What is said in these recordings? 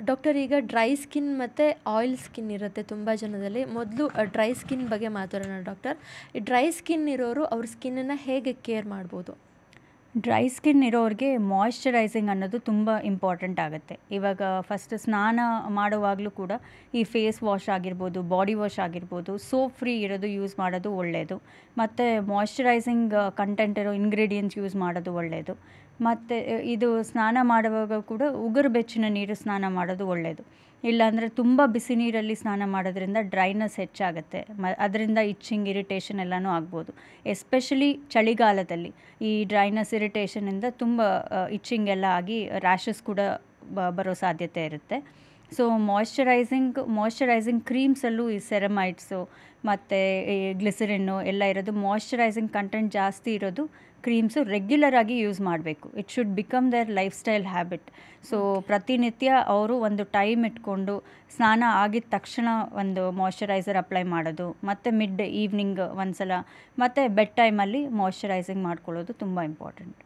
Doctor ಈಗ dry skin ಮತ್ತು oil skin ಇರುತ್ತೆ ತುಂಬ ಜನದಲ್ಲಿ. ಮೊದಲು ಡ್ರೈ ಸ್ಕಿನ್ ಬಗ್ಗೆ ಮಾತಾಡೋಣ ಡಾಕ್ಟರ್. ಈ ಡ್ರೈ ಸ್ಕಿನ್ ಇರೋರು ಅವ್ರ ಸ್ಕಿನ್ನನ್ನು ಹೇಗೆ ಕೇರ್ ಮಾಡ್ಬೋದು? ಡ್ರೈ ಸ್ಕಿನ್ ಇರೋರಿಗೆ ಮಾಯ್ಶ್ಚರೈಸಿಂಗ್ ಅನ್ನೋದು ತುಂಬ ಇಂಪಾರ್ಟೆಂಟ್ ಆಗುತ್ತೆ. ಇವಾಗ ಫಸ್ಟ್ ಸ್ನಾನ ಮಾಡುವಾಗಲೂ ಕೂಡ ಈ ಫೇಸ್ ವಾಶ್ ಆಗಿರ್ಬೋದು, ಬಾಡಿ ವಾಶ್ ಆಗಿರ್ಬೋದು, ಸೋಪ್ ಫ್ರೀ ಇರೋದು ಯೂಸ್ ಮಾಡೋದು ಒಳ್ಳೆಯದು. ಮತ್ತು ಮಾಯ್ಶ್ಚರೈಸಿಂಗ್ ಕಂಟೆಂಟ್ ಇರೋ ಇಂಗ್ರೀಡಿಯೆಂಟ್ಸ್ ಯೂಸ್ ಮಾಡೋದು ಒಳ್ಳೆಯದು. ಮತ್ತು ಇದು ಸ್ನಾನ ಮಾಡುವಾಗ ಕೂಡ ಉಗುರು ಬೆಚ್ಚನ ನೀರು ಸ್ನಾನ ಮಾಡೋದು ಒಳ್ಳೆಯದು. ಇಲ್ಲಾಂದರೆ ತುಂಬ ಬಿಸಿ ನೀರಲ್ಲಿ ಸ್ನಾನ ಮಾಡೋದ್ರಿಂದ ಡ್ರೈನೆಸ್ ಹೆಚ್ಚಾಗುತ್ತೆ. ಅದರಿಂದ ಇಚ್ಚಿಂಗ್, ಇರಿಟೇಷನ್ ಎಲ್ಲನೂ ಆಗ್ಬೋದು. ಎಸ್ಪೆಷಲಿ ಚಳಿಗಾಲದಲ್ಲಿ ಈ ಡ್ರೈನೆಸ್, ಇರಿಟೇಷನಿಂದ ತುಂಬ ಇಚ್ಚಿಂಗ್ ಎಲ್ಲ ಆಗಿ ರ್ಯಾಷಸ್ ಕೂಡ ಬರೋ ಸಾಧ್ಯತೆ ಇರುತ್ತೆ. ಸೊ ಮಾಯ್ಶ್ಚರೈಸಿಂಗ್ ಕ್ರೀಮ್ಸಲ್ಲೂ ಈ ಸೆರಮೈಡ್ಸು ಮತ್ತು ಈ ಗ್ಲಿಸರಿನ್ನು ಎಲ್ಲ ಇರೋದು, ಮಾಯ್ಶ್ಚರೈಸಿಂಗ್ ಕಂಟೆಂಟ್ ಜಾಸ್ತಿ ಇರೋದು ಕ್ರೀಮ್ಸು ರೆಗ್ಯುಲರ್ ಆಗಿ ಯೂಸ್ ಮಾಡಬೇಕು. It should become their life style habit. So ಪ್ರತಿನಿತ್ಯ ಅವರು ಒಂದು ಟೈಮ್ ಇಟ್ಕೊಂಡು ಸ್ನಾನ ಆಗಿದ ತಕ್ಷಣ ಒಂದು ಮಾಯ್ಶ್ಚರೈಸರ್ ಅಪ್ಲೈ ಮಾಡೋದು, ಮತ್ತು ಮಿಡ್ ಈವ್ನಿಂಗ್ ಒಂದು ಸಲ, ಮತ್ತು ಬೆಡ್ ಟೈಮಲ್ಲಿ ಮಾಯ್ಶ್ಚರೈಸಿಂಗ್ ಮಾಡ್ಕೊಳ್ಳೋದು ತುಂಬ ಇಂಪಾರ್ಟೆಂಟ್.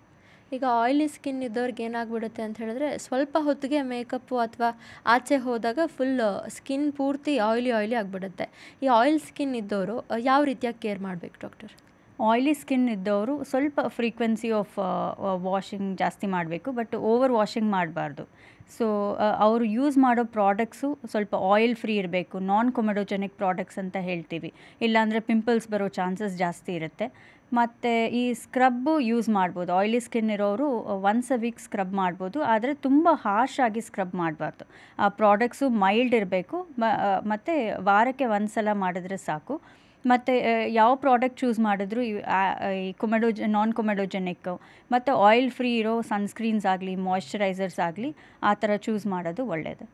ಈಗ ಆಯಿಲಿ ಸ್ಕಿನ್ ಇದ್ದವ್ರಿಗೆ ಏನಾಗ್ಬಿಡುತ್ತೆ ಅಂತ ಹೇಳಿದ್ರೆ, ಸ್ವಲ್ಪ ಹೊತ್ತಿಗೆ ಮೇಕಪ್ಪು ಅಥವಾ ಆಚೆ ಹೋದಾಗ ಫುಲ್ ಸ್ಕಿನ್ ಪೂರ್ತಿ ಆಯಿಲಿ ಆಗಿಬಿಡುತ್ತೆ. ಈ ಆಯಿಲ್ ಸ್ಕಿನ್ ಇದ್ದವರು ಯಾವ ರೀತಿಯಾಗಿ ಕೇರ್ ಮಾಡಬೇಕು ಡಾಕ್ಟರ್? ಆಯಿಲಿ ಸ್ಕಿನ್ ಇದ್ದವರು ಸ್ವಲ್ಪ ಫ್ರೀಕ್ವೆನ್ಸಿ ಆಫ್ ವಾಷಿಂಗ್ ಜಾಸ್ತಿ ಮಾಡಬೇಕು, ಬಟ್ ಓವರ್ ವಾಷಿಂಗ್ ಮಾಡಬಾರ್ದು. ಸೊ ಅವರು ಯೂಸ್ ಮಾಡೋ ಪ್ರಾಡಕ್ಟ್ಸು ಸ್ವಲ್ಪ ಆಯಿಲ್ ಫ್ರೀ ಇರಬೇಕು, ನಾನ್ ಕೊಮೆಡೋಜೆನಿಕ್ ಪ್ರಾಡಕ್ಟ್ಸ್ ಅಂತ ಹೇಳ್ತೀವಿ. ಇಲ್ಲಾಂದರೆ ಪಿಂಪಲ್ಸ್ ಬರೋ ಚಾನ್ಸಸ್ ಜಾಸ್ತಿ ಇರುತ್ತೆ. ಮತ್ತು ಈ ಸ್ಕ್ರಬ್ಬು ಯೂಸ್ ಮಾಡ್ಬೋದು. ಆಯಿಲಿ ಸ್ಕಿನ್ ಇರೋರು ಒನ್ಸ್ ಅ ವೀಕ್ ಸ್ಕ್ರಬ್ ಮಾಡ್ಬೋದು, ಆದರೆ ತುಂಬ ಹಾರ್ಶ್ ಆಗಿ ಸ್ಕ್ರಬ್ ಮಾಡಬಾರ್ದು. ಆ ಪ್ರಾಡಕ್ಟ್ಸು ಮೈಲ್ಡ್ ಇರಬೇಕು, ಮತ್ತು ವಾರಕ್ಕೆ ಒಂದು ಸಲ ಮಾಡಿದ್ರೆ ಸಾಕು. ಮತ್ತು ಯಾವ ಪ್ರಾಡಕ್ಟ್ ಚೂಸ್ ಮಾಡಿದ್ರು ಈ ನಾನ್ ಕೊಮೆಡೋಜೆನಿಕ್ಕು ಮತ್ತು ಆಯಿಲ್ ಫ್ರೀ ಇರೋ ಸನ್ಸ್ಕ್ರೀನ್ಸ್ ಆಗಲಿ, ಮಾಯ್ಶ್ಚರೈಸರ್ಸ್ ಆಗಲಿ, ಆ ಥರ ಚೂಸ್ ಮಾಡೋದು ಒಳ್ಳೆಯದು.